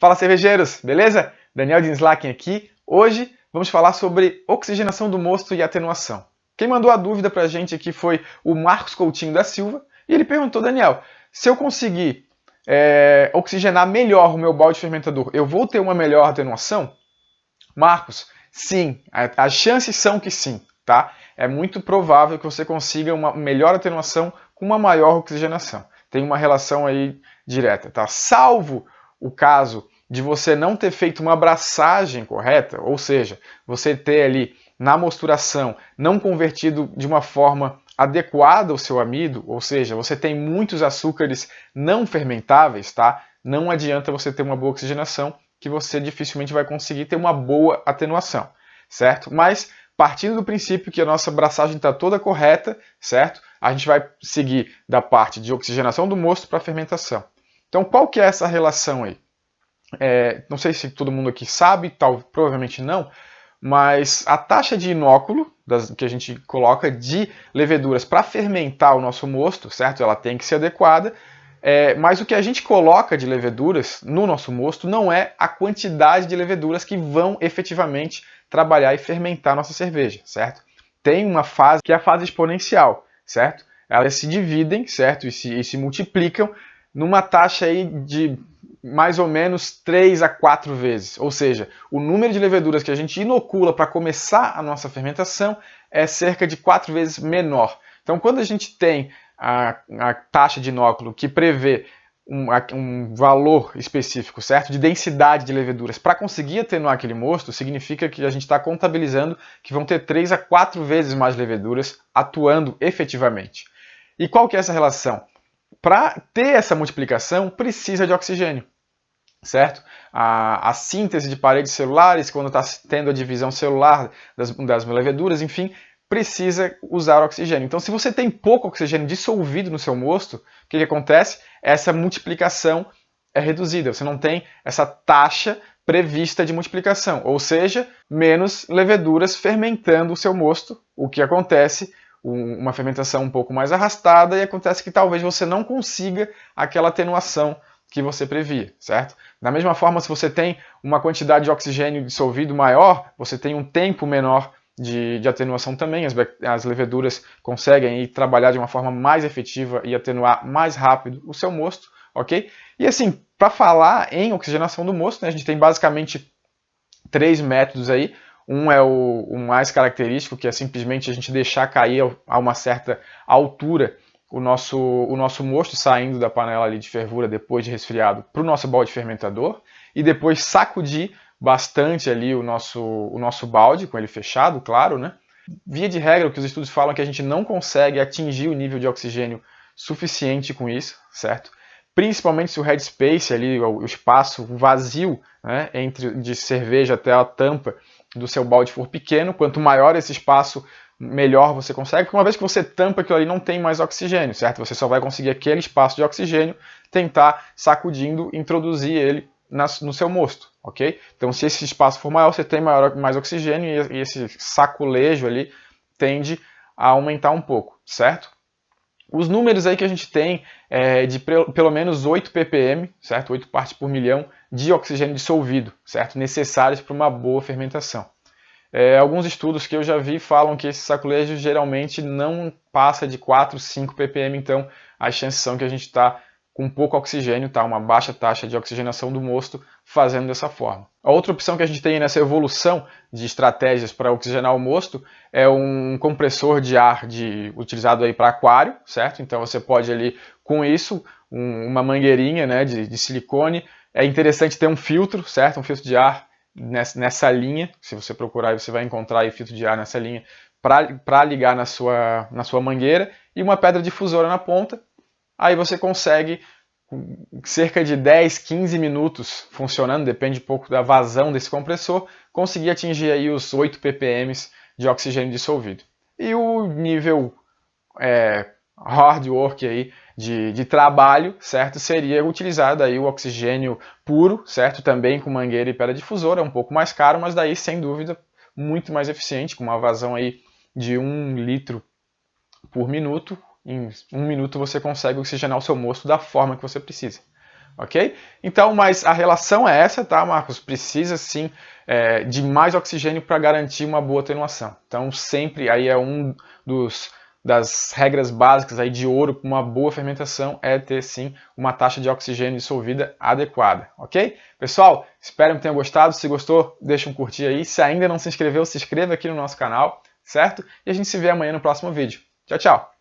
Fala, cervejeiros, beleza? Daniel Dinslaken aqui. Hoje vamos falar sobre oxigenação do mosto e atenuação. Quem mandou a dúvida pra gente aqui foi o Marcos Coutinho da Silva e ele perguntou: Daniel, se eu conseguir oxigenar melhor o meu balde fermentador, eu vou ter uma melhor atenuação? Marcos, sim, as chances são que sim, tá? É muito provável que você consiga uma melhor atenuação com uma maior oxigenação. Tem uma relação aí direta, tá? Salvo o caso de você não ter feito uma abraçagem correta, ou seja, você ter ali na mosturação não convertido de uma forma adequada o seu amido, ou seja, você tem muitos açúcares não fermentáveis, tá? Não adianta você ter uma boa oxigenação, que você dificilmente vai conseguir ter uma boa atenuação, certo? Mas partindo do princípio que a nossa abraçagem está toda correta, certo? A gente vai seguir da parte de oxigenação do mosto para a fermentação. Então, qual que é essa relação aí? Não sei se todo mundo aqui sabe, provavelmente não, mas a taxa de inóculo que a gente coloca de leveduras para fermentar o nosso mosto, certo? Ela tem que ser adequada, mas o que a gente coloca de leveduras no nosso mosto não é a quantidade de leveduras que vão efetivamente trabalhar e fermentar a nossa cerveja, certo? Tem uma fase que é a fase exponencial, certo? Elas se dividem, certo? E se multiplicam numa taxa aí de mais ou menos 3 a 4 vezes. Ou seja, o número de leveduras que a gente inocula para começar a nossa fermentação é cerca de 4 vezes menor. Então, quando a gente tem a taxa de inóculo que prevê um valor específico, certo? De densidade de leveduras para conseguir atenuar aquele mosto, significa que a gente está contabilizando que vão ter 3 a 4 vezes mais leveduras atuando efetivamente. E qual que é essa relação? Para ter essa multiplicação, precisa de oxigênio, certo? A síntese de paredes celulares, quando está tendo a divisão celular das leveduras, enfim, precisa usar oxigênio. Então, se você tem pouco oxigênio dissolvido no seu mosto, o que acontece? Essa multiplicação é reduzida. Você não tem essa taxa prevista de multiplicação, ou seja, menos leveduras fermentando o seu mosto, o que acontece uma fermentação um pouco mais arrastada e acontece que talvez você não consiga aquela atenuação que você previa, certo? Da mesma forma, se você tem uma quantidade de oxigênio dissolvido maior, você tem um tempo menor de atenuação também, as leveduras conseguem trabalhar de uma forma mais efetiva e atenuar mais rápido o seu mosto, ok? E assim, para falar em oxigenação do mosto, né, a gente tem basicamente 3 métodos aí. Um é o mais característico, que é simplesmente a gente deixar cair a uma certa altura o nosso mosto saindo da panela ali de fervura depois de resfriado para o nosso balde fermentador e depois sacudir bastante ali o nosso balde, com ele fechado, claro, né? Via de regra, o que os estudos falam é que a gente não consegue atingir o nível de oxigênio suficiente com isso, certo? Principalmente se o headspace ali, o espaço vazio, né, de cerveja até a tampa do seu balde for pequeno, quanto maior esse espaço, melhor você consegue, porque uma vez que você tampa aquilo ali não tem mais oxigênio, certo? Você só vai conseguir aquele espaço de oxigênio, tentar sacudindo, introduzir ele no seu mosto, ok? Então se esse espaço for maior, você tem mais oxigênio e esse saculejo ali tende a aumentar um pouco, certo? Os números aí que a gente tem é de pelo menos 8 ppm, certo? 8 partes por milhão de oxigênio dissolvido, certo? Necessários para uma boa fermentação. Alguns estudos que eu já vi falam que esse saculejo geralmente não passa de 4, 5 ppm, então as chances são que a gente está com pouco oxigênio, tá? Uma baixa taxa de oxigenação do mosto fazendo dessa forma. A outra opção que a gente tem nessa evolução de estratégias para oxigenar o mosto é um compressor de ar utilizado aí para aquário, certo? Então você pode ali com isso, uma mangueirinha, né, de silicone. É interessante ter um filtro, certo? Um filtro de ar nessa linha. Se você procurar, você vai encontrar aí filtro de ar nessa linha para ligar na sua mangueira e uma pedra difusora na ponta. Aí você consegue, cerca de 10, 15 minutos funcionando, depende um pouco da vazão desse compressor, conseguir atingir aí os 8 ppm de oxigênio dissolvido. E o nível hard work aí de trabalho, certo? Seria utilizado aí o oxigênio puro, certo? Também com mangueira e pedra difusora, é um pouco mais caro, mas daí sem dúvida muito mais eficiente, com uma vazão aí de 1 litro por minuto. Em 1 minuto você consegue oxigenar o seu mosto da forma que você precisa. ok? Então, mas a relação é essa, tá, Marcos? Precisa sim de mais oxigênio para garantir uma boa atenuação. Então, sempre aí é das regras básicas aí de ouro para uma boa fermentação é ter sim uma taxa de oxigênio dissolvida adequada, ok? Pessoal, espero que tenham gostado. Se gostou, deixa um curtir aí. Se ainda não se inscreveu, se inscreva aqui no nosso canal, certo? E a gente se vê amanhã no próximo vídeo. Tchau, tchau!